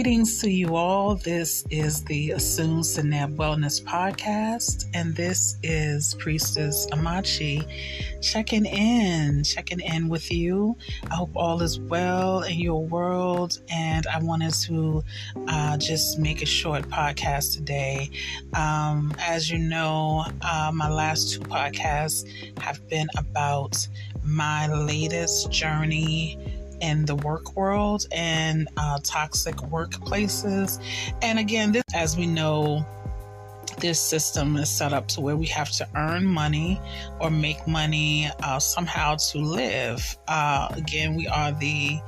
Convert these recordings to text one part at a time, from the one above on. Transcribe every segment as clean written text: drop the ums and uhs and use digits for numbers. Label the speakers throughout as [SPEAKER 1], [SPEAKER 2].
[SPEAKER 1] Greetings to you all. This is the Asun Seneb Wellness Podcast, and this is Priestess Amachi checking in with you. I hope all is well in your world, and I wanted to just make a short podcast today. As you know, my last two podcasts have been about my latest journey in the work world and toxic workplaces. And again, as we know, this system is set up to where we have to earn money or make money somehow to live. Again, we are the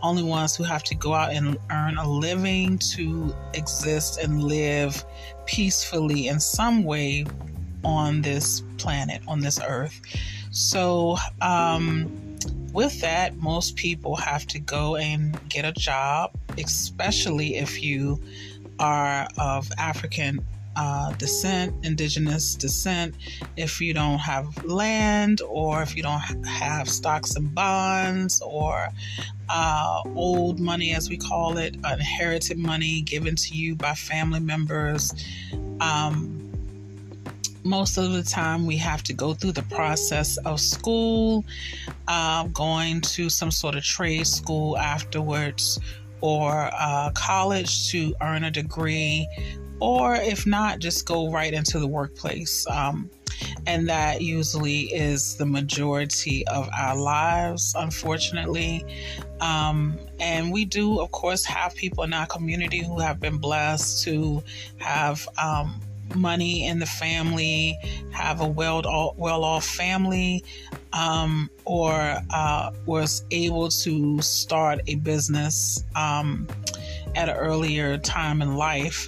[SPEAKER 1] only ones who have to go out and earn a living to exist and live peacefully in some way on this planet, on this earth. So, with that, most people have to go and get a job, especially if you are of African descent, indigenous descent, if you don't have land, or if you don't have stocks and bonds, or old money, as we call it, inherited money given to you by family members. Most of the time we have to go through the process of school, going to some sort of trade school afterwards, or college to earn a degree, or if not, just go right into the workplace. And that usually is the majority of our lives, unfortunately. And we do, of course, have people in our community who have been blessed to have money in the family, have a well-off family, or was able to start a business at an earlier time in life,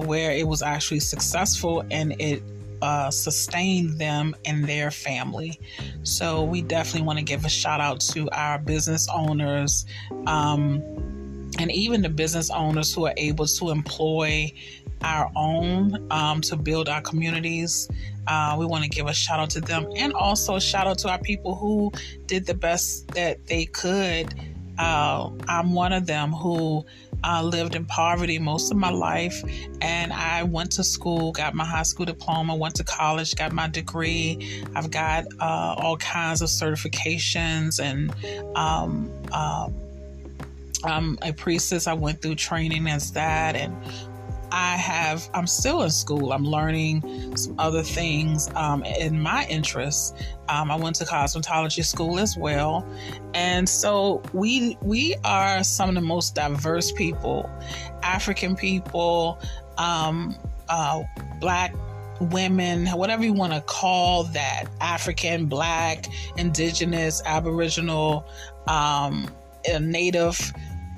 [SPEAKER 1] where it was actually successful and it sustained them and their family. So we definitely want to give a shout out to our business owners, and even the business owners who are able to employ our own to build our communities. We want to give a shout out to them, and also a shout out to our people who did the best that they could. I'm one of them who lived in poverty most of my life, and I went to school, got my high school diploma, went to college, got my degree. I've got all kinds of certifications, and I'm a priestess. I went through training as that, and I'm still in school. I'm learning some other things in my interests. I went to cosmetology school as well. And so we are some of the most diverse people, African people, Black women, whatever you want to call that, African, Black, Indigenous, Aboriginal, Native.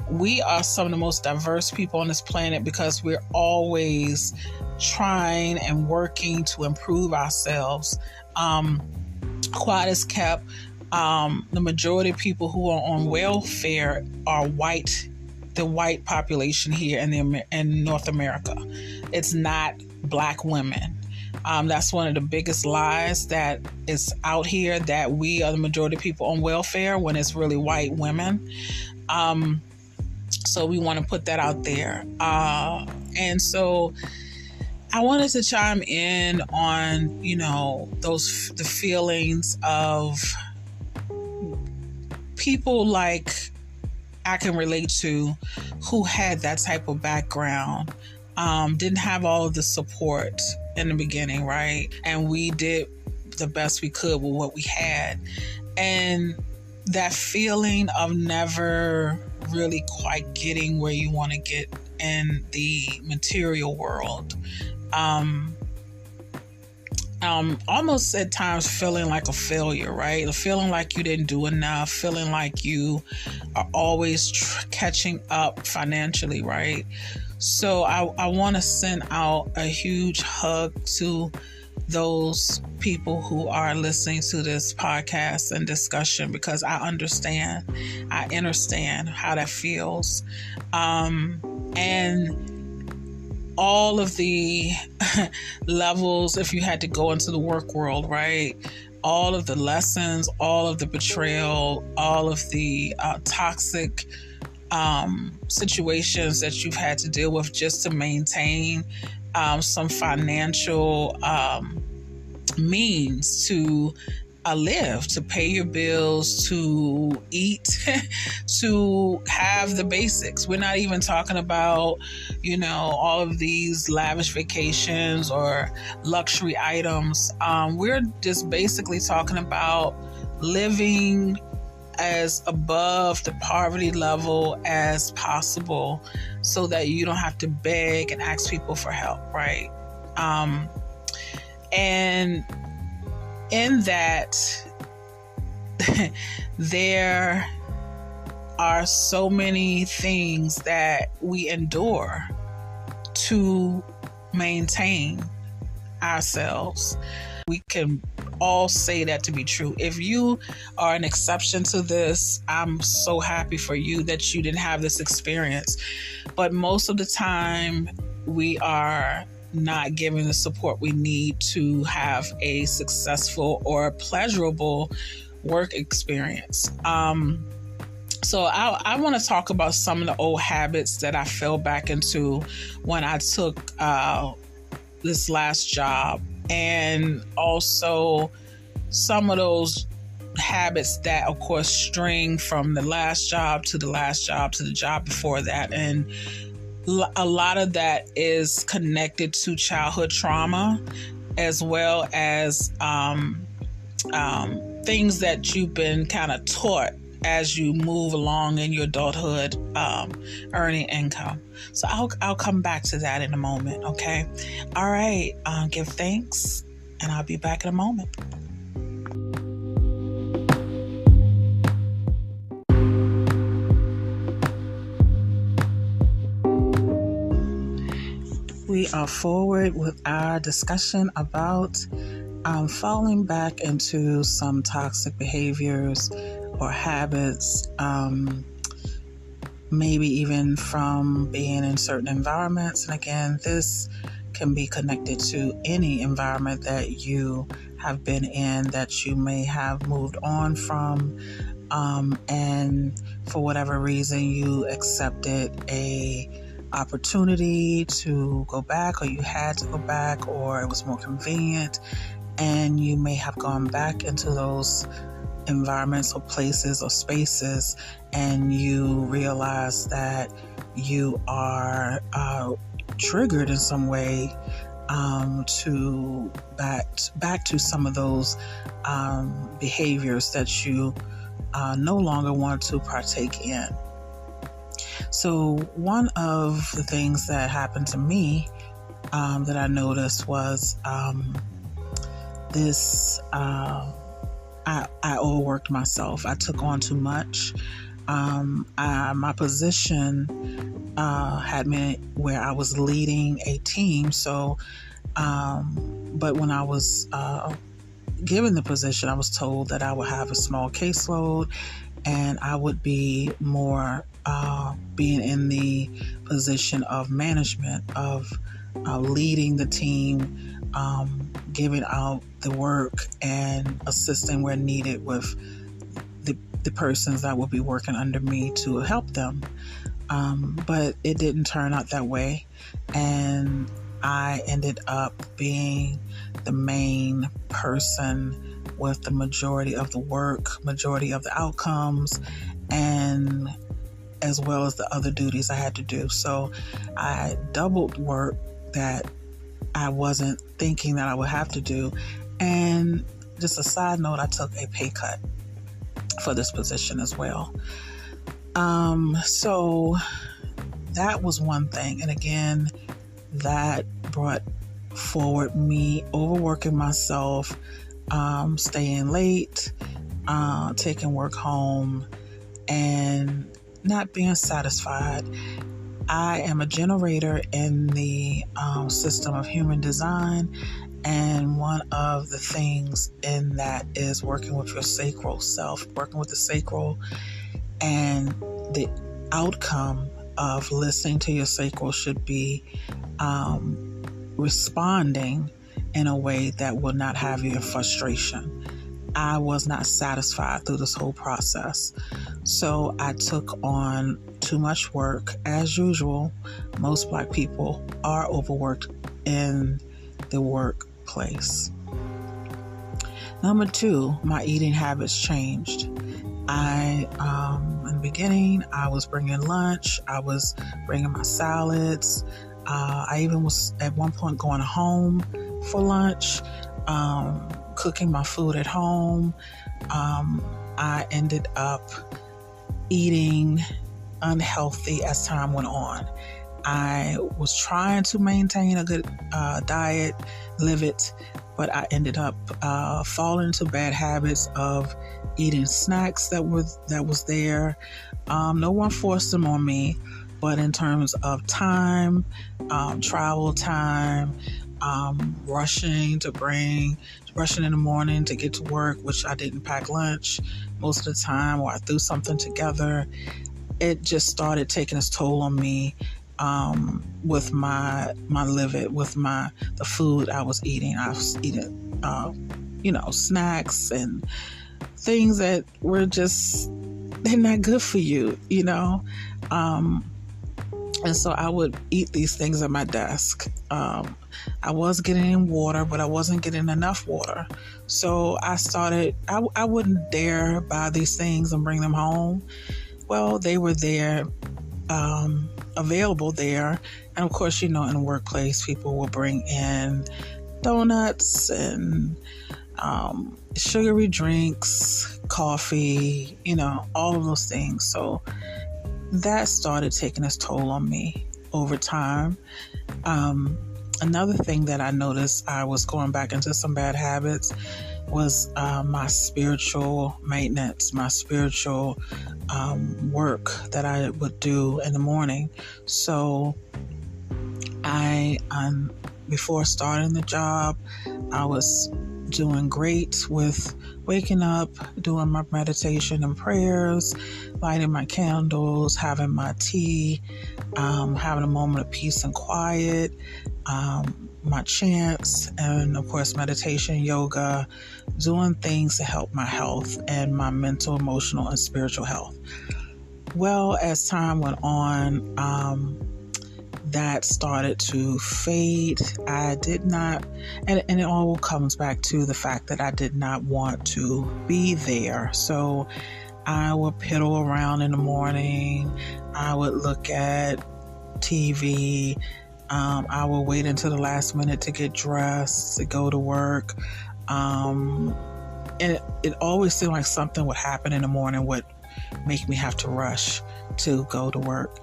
[SPEAKER 1] We are some of the most diverse people on this planet because we're always trying and working to improve ourselves. Quiet as kept, the majority of people who are on welfare are white, the white population here in North America. It's not Black women. That's one of the biggest lies that is out here, that we are the majority of people on welfare when it's really white women. So we want to put that out there. And so I wanted to chime in on, the feelings of people like I can relate to who had that type of background, didn't have all of the support in the beginning, right? And we did the best we could with what we had. And that feeling of never really quite getting where you want to get in the material world. Almost at times feeling like a failure, right? Feeling like you didn't do enough, feeling like you are always catching up financially, right? So I want to send out a huge hug to those people who are listening to this podcast and discussion, because I understand how that feels. And all of the levels, if you had to go into the work world, right? All of the lessons, all of the betrayal, all of the toxic situations that you've had to deal with just to maintain some financial means to live, to pay your bills, to eat, to have the basics. We're not even talking about, all of these lavish vacations or luxury items. We're just basically talking about living as above the poverty level as possible so that you don't have to beg and ask people for help, right? And in that, there are so many things that we endure to maintain ourselves. We can all say that to be true. If you are an exception to this, I'm so happy for you that you didn't have this experience. But most of the time, we are not given the support we need to have a successful or pleasurable work experience. So I want to talk about some of the old habits that I fell back into when I took this last job, and also some of those habits that, of course, string from the last job to the last job to the job before that. And a lot of that is connected to childhood trauma, as well as things that you've been kind of taught as you move along in your adulthood, earning income. So I'll come back to that in a moment. Okay. All right. Give thanks, and I'll be back in a moment. We are forward with our discussion about falling back into some toxic behaviors or habits, maybe even from being in certain environments. And again, this can be connected to any environment that you have been in that you may have moved on from, and for whatever reason you accepted a opportunity to go back, or you had to go back, or it was more convenient, and you may have gone back into those environments or places or spaces, and you realize that you are triggered in some way to back to some of those behaviors that you no longer want to partake in. So one of the things that happened to me that I noticed was I overworked myself. I took on too much. My position had me where I was leading a team. So, but when I was given the position, I was told that I would have a small caseload, and I would be more being in the position of management, of leading the team, giving out the work and assisting where needed with the persons that will be working under me to help them. But it didn't turn out that way. And I ended up being the main person with the majority of the work, majority of the outcomes, and as well as the other duties I had to do. So I doubled work that I wasn't thinking that I would have to do. And just a side note, I took a pay cut for this position as well. So that was one thing. And again, that brought forward me overworking myself, staying late, taking work home, and not being satisfied. I am a generator in the system of human design, and one of the things in that is working with your sacral self, working with the sacral, and the outcome of listening to your sacral should be responding in a way that will not have you in frustration. I was not satisfied through this whole process. So I took on too much work. As usual, most Black people are overworked in the workplace. Number 2, my eating habits changed. In the beginning, I was bringing lunch. I was bringing my salads. I even was at one point going home for lunch, cooking my food at home. I ended up eating unhealthy as time went on. I was trying to maintain a good diet, live it, but I ended up falling into bad habits of eating snacks that was there. No one forced them on me, but in terms of time, travel time, rushing in the morning to get to work, which I didn't pack lunch most of the time, or I threw something together. It just started taking its toll on me with my living, with the food I was eating. I was eating, snacks and things that were just, they're not good for you, and so I would eat these things at my desk. I was getting in water, but I wasn't getting enough water. So I started, I wouldn't dare buy these things and bring them home. Well, they were there, available there. And of course, in the workplace, people will bring in donuts and sugary drinks, coffee, all of those things. So that started taking its toll on me over time. Another thing that I noticed I was going back into some bad habits was my spiritual maintenance, my spiritual work that I would do in the morning. So before starting the job, I was doing great with waking up, doing my meditation and prayers, lighting my candles, having my tea, having a moment of peace and quiet, my chants, and of course meditation, yoga, doing things to help my health and my mental, emotional, and spiritual health. Well, as time went on, that started to fade. I did not, and it all comes back to the fact that I did not want to be there. So I would piddle around in the morning. I would look at TV. I would wait until the last minute to get dressed, to go to work. And it always seemed like something would happen in the morning would make me have to rush to go to work.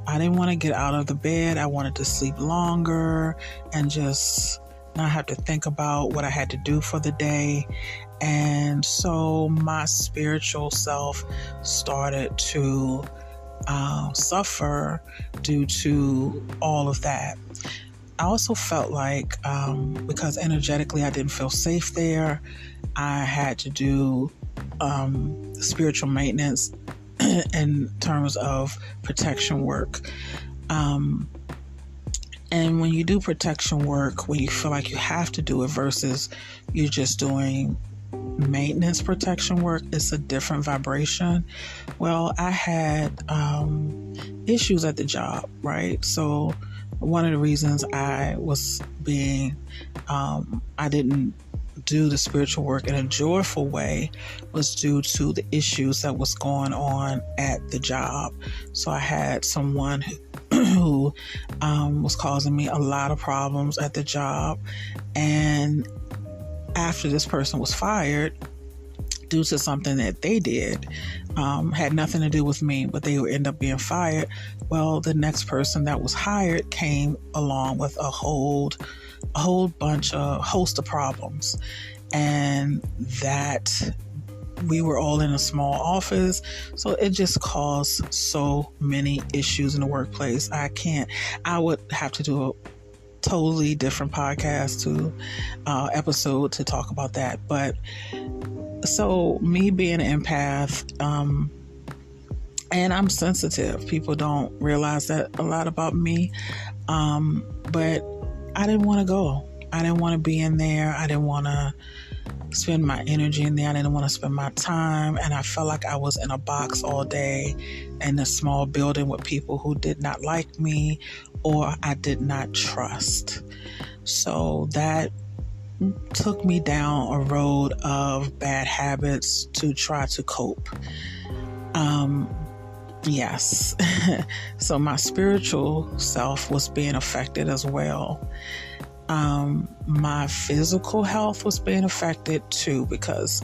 [SPEAKER 1] I didn't want to get out of the bed. I wanted to sleep longer and just not have to think about what I had to do for the day. And so my spiritual self started to suffer due to all of that. I also felt like because energetically I didn't feel safe there, I had to do spiritual maintenance in terms of protection work. And when you do protection work, when you feel like you have to do it versus you're just doing maintenance protection work, it's a different vibration. Well, I had issues at the job, right? So one of the reasons I was I didn't do the spiritual work in a joyful way was due to the issues that was going on at the job. So I had someone who was causing me a lot of problems at the job. And after this person was fired, due to something that they did, had nothing to do with me, but they would end up being fired. Well, the next person that was hired came along with a host of problems, and that we were all in a small office, so it just caused so many issues in the workplace. I would have to do a totally different podcast episode to talk about that. But so me being an empath, and I'm sensitive. People don't realize that a lot about me. But I didn't want to go. I didn't want to be in there. I didn't want to spend my energy in there. I didn't want to spend my time. And I felt like I was in a box all day in a small building with people who did not like me or I did not trust. So that took me down a road of bad habits to try to cope. Yes. So my spiritual self was being affected as well. My physical health was being affected too, because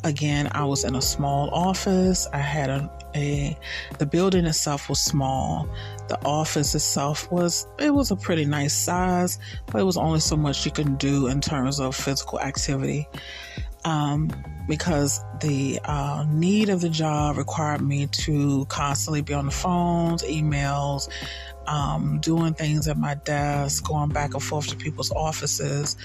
[SPEAKER 1] again, I was in a small office. I had the building itself was small. The office itself was a pretty nice size, but it was only so much you can do in terms of physical activity. Because the need of the job required me to constantly be on the phones, emails, doing things at my desk, going back and forth to people's offices.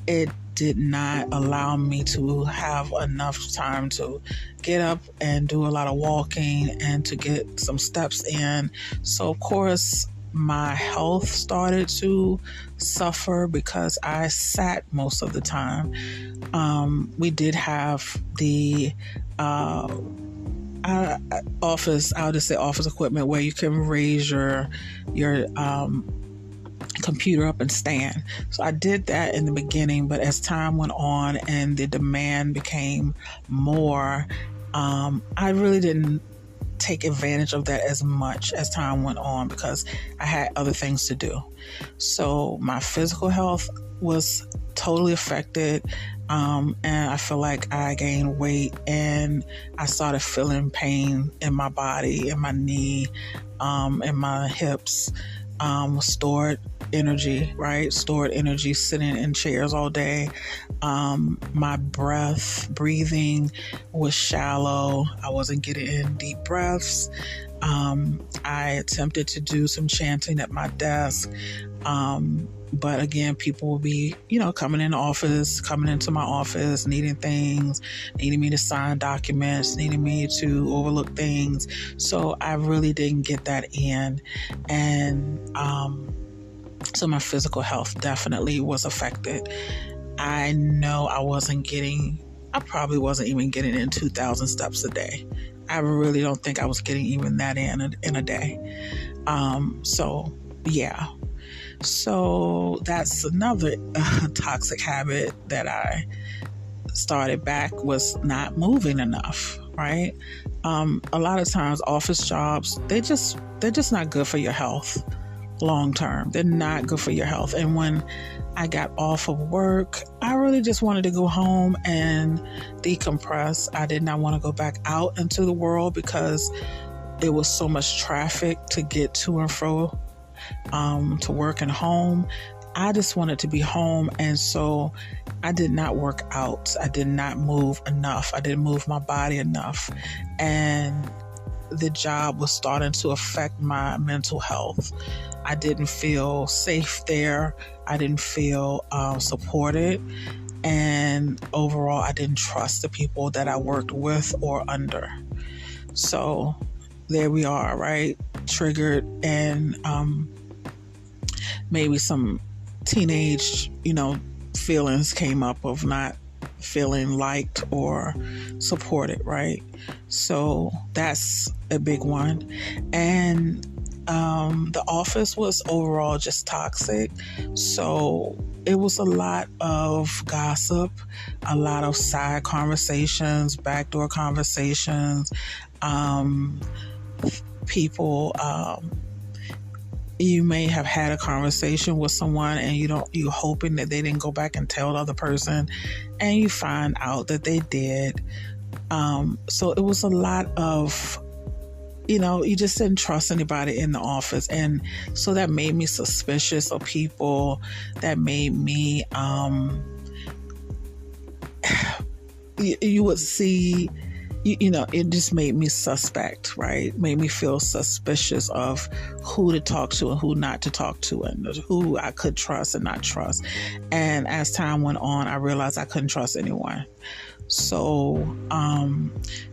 [SPEAKER 1] It did not allow me to have enough time to get up and do a lot of walking and to get some steps in. So, of course, my health started to suffer because I sat most of the time. We did have the office, I'll just say office equipment, where you can raise your computer up and stand. So I did that in the beginning, but as time went on and the demand became more, I really didn't take advantage of that as much as time went on because I had other things to do. So my physical health was totally affected, and I feel like I gained weight and I started feeling pain in my body, in my knee, in my hips, stored energy, right? Stored energy sitting in chairs all day. My breathing was shallow. I wasn't getting in deep breaths. I attempted to do some chanting at my desk. But again, people will be, coming into my office, needing things, needing me to sign documents, needing me to overlook things. So I really didn't get that in. And, so my physical health definitely was affected. I know I probably wasn't even getting in 2,000 steps a day. I really don't think I was getting even that in a day. So yeah. So that's another toxic habit that I started back, was not moving enough, right? A lot of times office jobs, they're just not good for your health long term. They're not good for your health. And when I got off of work, I really just wanted to go home and decompress. I did not want to go back out into the world because it was so much traffic to get to and fro, to work and home. I just wanted to be home. And so I did not work out. I did not move enough. I didn't move my body enough. And the job was starting to affect my mental health. I didn't feel safe there. I didn't feel supported. And overall, I didn't trust the people that I worked with or under. So there we are, right? Triggered, and maybe some teenage, feelings came up of not feeling liked or supported, right? So that's a big one. And the office was overall just toxic. So it was a lot of gossip, a lot of side conversations, backdoor conversations, people, you may have had a conversation with someone and you're hoping that they didn't go back and tell the other person, and you find out that they did. So it was a lot of, you just didn't trust anybody in the office. And so that made me suspicious of people. That made me, you would see it just made me suspect, right? Made me feel suspicious of who to talk to and who not to talk to, and who I could trust and not trust. And as time went on, I realized I couldn't trust anyone. So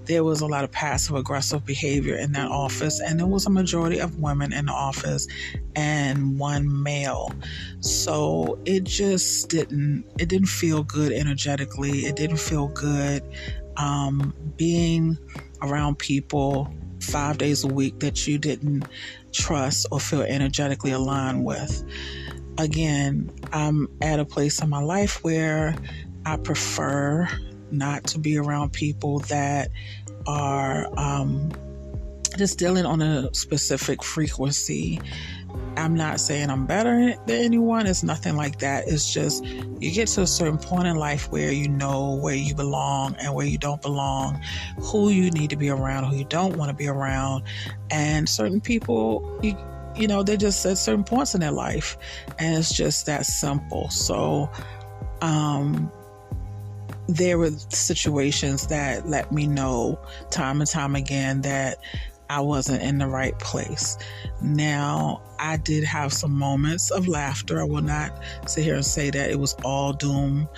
[SPEAKER 1] there was a lot of passive aggressive behavior in that office, and there was a majority of women in the office and one male. So it just didn't feel good energetically. It didn't feel good being around people 5 days a week that you didn't trust or feel energetically aligned with. Again, I'm at a place in my life where I prefer not to be around people that are just dealing on a specific frequency. I'm not saying I'm better than anyone. It's nothing like that. It's just you get to a certain point in life where you know where you belong and where you don't belong, who you need to be around, who you don't want to be around. And certain people, they're just at certain points in their life. And it's just that simple. So, there were situations that let me know time and time again that I wasn't in the right place. Now, I did have some moments of laughter. I will not sit here and say that it was all doom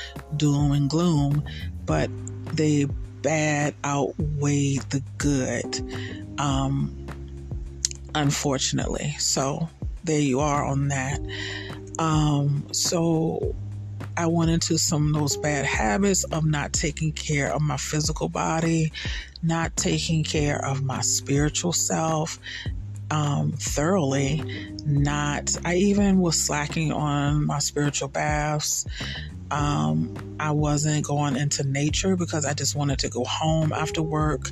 [SPEAKER 1] and gloom, but the bad outweighed the good, unfortunately. So there you are on that. So I went into some of those bad habits of not taking care of my physical body, not taking care of my spiritual self thoroughly. I even was slacking on my spiritual baths. I wasn't going into nature because I just wanted to go home after work.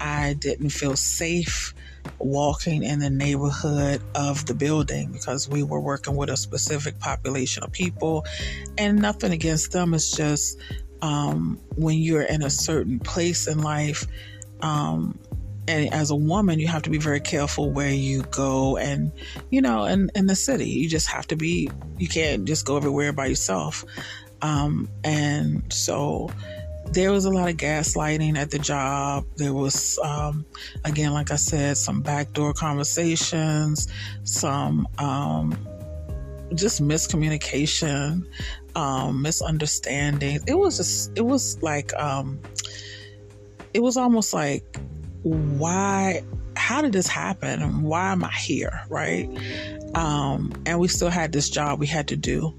[SPEAKER 1] I didn't feel safe walking in the neighborhood of the building because we were working with a specific population of people, and nothing against them. It's just when you're in a certain place in life, and as a woman, you have to be very careful where you go, and in the city, you just have to be. You can't just go everywhere by yourself, and so there was a lot of gaslighting at the job. There was, again, like I said, some backdoor conversations, some just miscommunication, misunderstandings. It was almost like, how did this happen? And why am I here? Right. And we still had this job we had to do.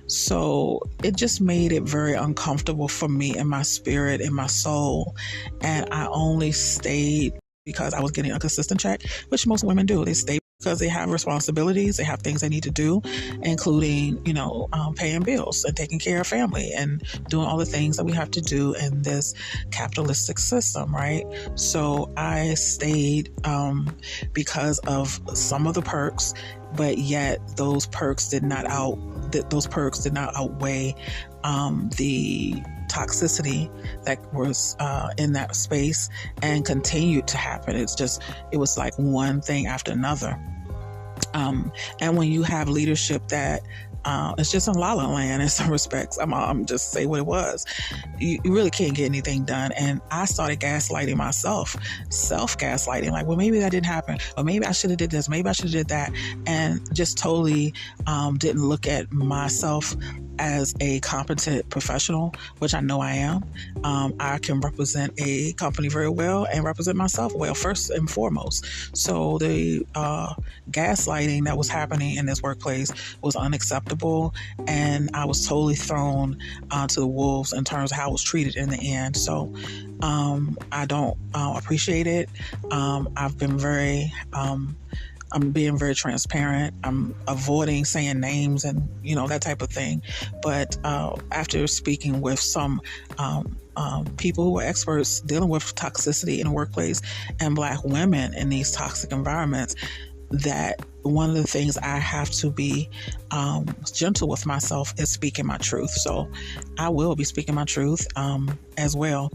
[SPEAKER 1] So it just made it very uncomfortable for me in my spirit, in my soul. And I only stayed because I was getting a consistent check, which most women do. They stay because they have responsibilities. They have things they need to do, including, paying bills and taking care of family and doing all the things that we have to do in this capitalistic system, right? So I stayed because of some of the perks, but yet those perks did not outweigh the toxicity that was in that space and continued to happen. It was like one thing after another. And when you have leadership that it's just in la la land in some respects, I'm just say what it was. You really can't get anything done. And I started gaslighting myself, self-gaslighting, like, well, maybe that didn't happen, or maybe I should have did this, maybe I should have did that, and just totally didn't look at myself as a competent professional, which I know I am. I can represent a company very well and represent myself well, first and foremost. So the gaslighting that was happening in this workplace was unacceptable, and I was totally thrown to the wolves in terms of how I was treated in the end. So I don't appreciate it. I'm being very transparent. I'm avoiding saying names and, that type of thing. But after speaking with some people who are experts dealing with toxicity in the workplace and Black women in these toxic environments, that one of the things I have to be gentle with myself is speaking my truth. So I will be speaking my truth as well.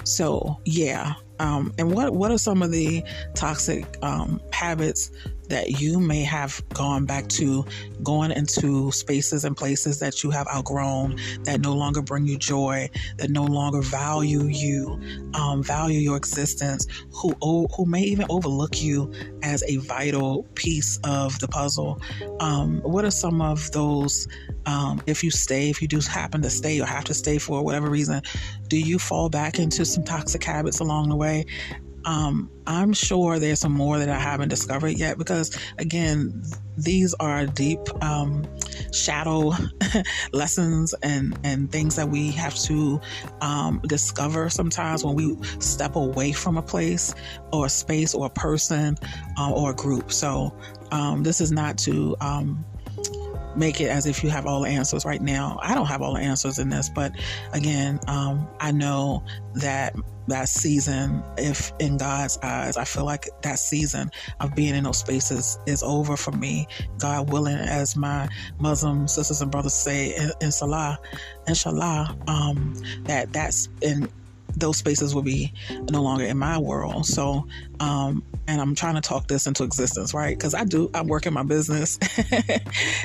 [SPEAKER 1] So, yeah. And what are some of the toxic habits that you may have gone back to going into spaces and places that you have outgrown, that no longer bring you joy, that no longer value you, value your existence, who may even overlook you as a vital piece of the puzzle. What are some of those, if you do happen to stay or have to stay for whatever reason, do you fall back into some toxic habits along the way? I'm sure there's some more that I haven't discovered yet, because again, these are deep shadow lessons and things that we have to discover sometimes when we step away from a place or a space or a person or a group. So this is not to make it as if you have all the answers right now. I don't have all the answers in this, but again, I know that season, if in God's eyes, I feel like that season of being in those spaces is over for me. God willing, as my Muslim sisters and brothers say, inshallah, that's in those spaces will be no longer in my world. So, and I'm trying to talk this into existence, right? Because I work in my business.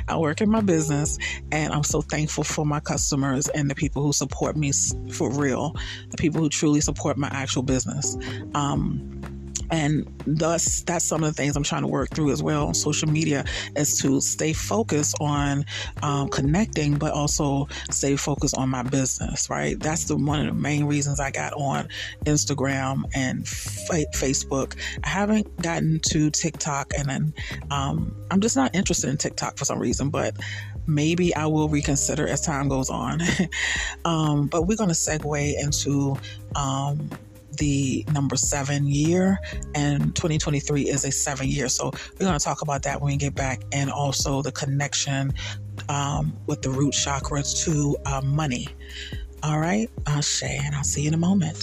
[SPEAKER 1] I work in my business, and I'm so thankful for my customers and the people who support me for real, the people who truly support my actual business. And thus, that's some of the things I'm trying to work through as well on social media, is to stay focused on connecting, but also stay focused on my business, right? That's one of the main reasons I got on Instagram and Facebook. I haven't gotten to TikTok, and then I'm just not interested in TikTok for some reason, but maybe I will reconsider as time goes on. But we're going to segue into the number 7 year, and 2023 is a 7 year. So we're going to talk about that when we get back, and also the connection with the root chakras to money. All right, Shay, and I'll see you in a moment.